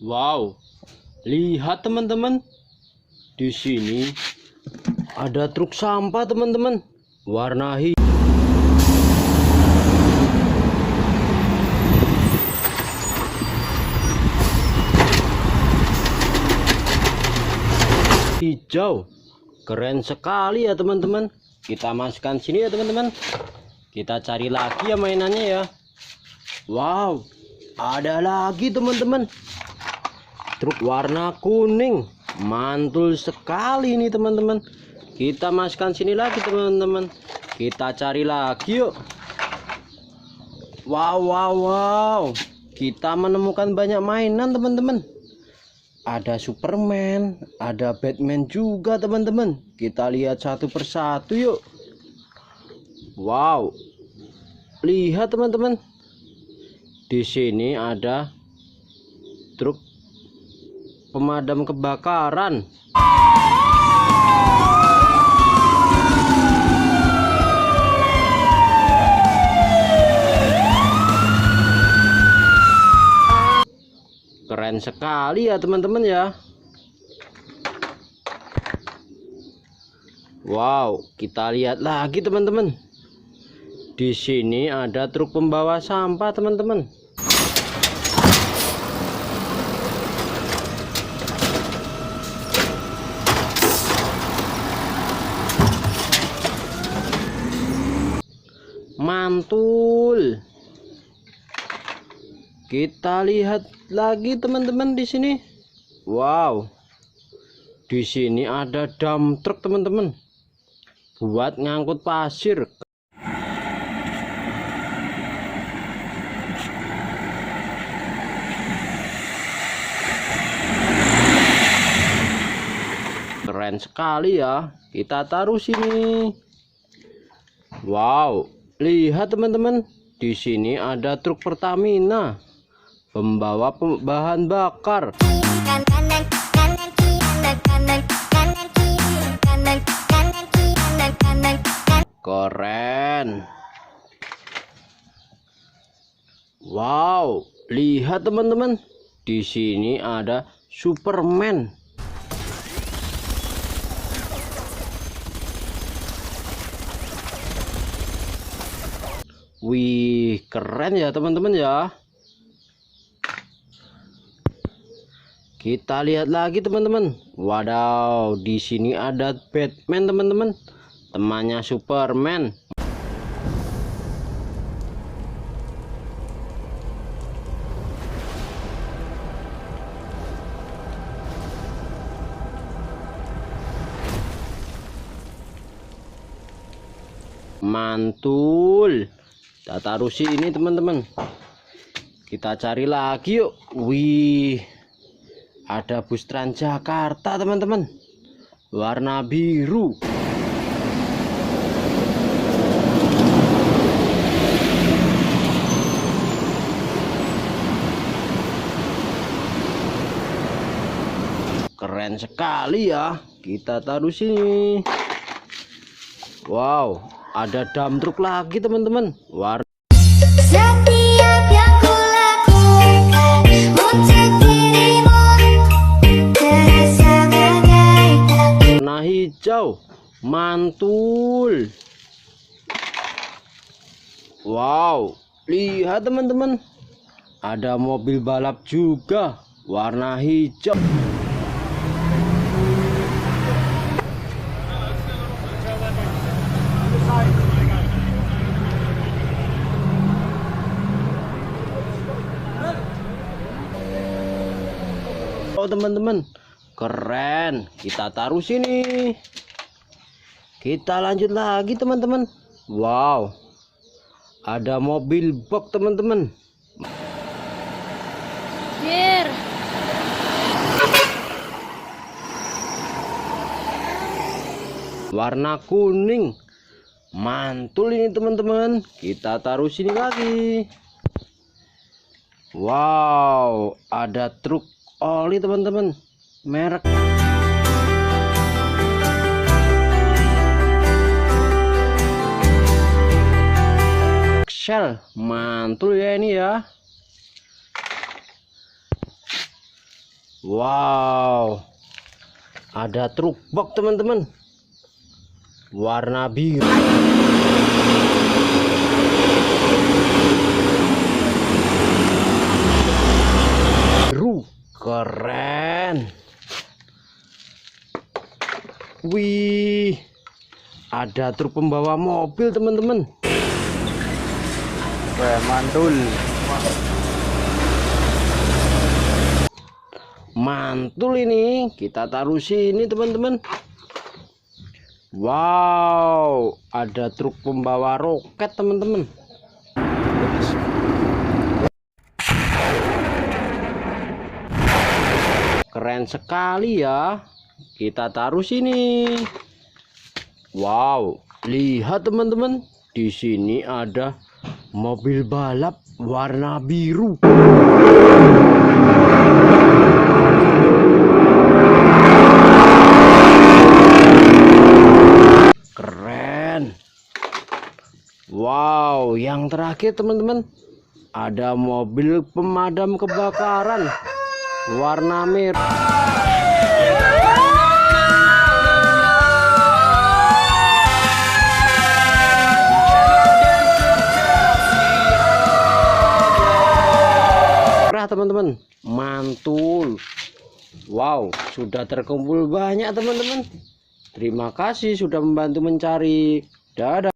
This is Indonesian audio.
Wow, lihat teman-teman. Di sini ada truk sampah teman-teman. Warna hijau. Keren sekali ya teman-teman. Kita masukkan sini ya teman-teman. Kita cari lagi ya mainannya ya. Wow, ada lagi teman-teman. Truk warna kuning, mantul sekali ini teman-teman. Kita masukkan sini lagi teman-teman. Kita cari lagi yuk. Wow. Kita menemukan banyak mainan teman-teman. Ada Superman, ada Batman juga teman-teman. Kita lihat satu persatu yuk. Wow, lihat teman-teman. Di sini ada truk pemadam kebakaran. Keren sekali ya teman-teman ya. Wow, kita lihat lagi teman-teman. Di sini ada truk pembawa sampah teman-teman. Mantul. Kita lihat lagi teman-teman di sini. Wow. Di sini ada dump truck teman-teman. Buat ngangkut pasir. Keren sekali ya. Kita taruh sini. Wow, lihat teman-teman. Di sini ada truk Pertamina. Pembawa bahan bakar. Keren. Wow, lihat teman-teman. Di sini ada Superman. Wih, keren ya teman-teman ya. Kita lihat lagi teman-teman. Wadaw, di sini ada Batman teman-teman. Temannya Superman. Mantul. Kita taruh sini teman-teman. Kita cari lagi yuk. Wih, ada bus Transjakarta teman-teman. Warna biru. Keren sekali ya. Kita taruh sini. Wow, ada dump truck lagi teman-teman. Warna setiap yang kulakukan untuk dirimu terasa bagaikan warna hijau. Mantul. Wow, lihat teman-teman. Ada mobil balap juga. Warna hijau. Oh teman-teman, keren. Kita taruh sini. Kita lanjut lagi teman-teman. Wow, ada mobil box teman-teman. Warna kuning. Mantul ini teman-teman. Kita taruh sini lagi. Wow, ada truk oli teman-teman. Merek Shell. Mantul ya ini ya. Wow, ada truk box teman-teman, warna biru. Keren. Wih, ada truk pembawa mobil teman-teman. Mantul. Mantul ini, kita taruh sini teman-teman. Wow, ada truk pembawa roket teman-teman. Keren sekali ya. Kita taruh sini. Wow, lihat teman-teman, di sini ada mobil balap warna biru. Keren. Wow, yang terakhir teman-teman, ada mobil pemadam kebakaran warna merah. Teman-teman, mantul. Wow, sudah terkumpul banyak teman-teman. Terima kasih sudah membantu mencari. Dadah.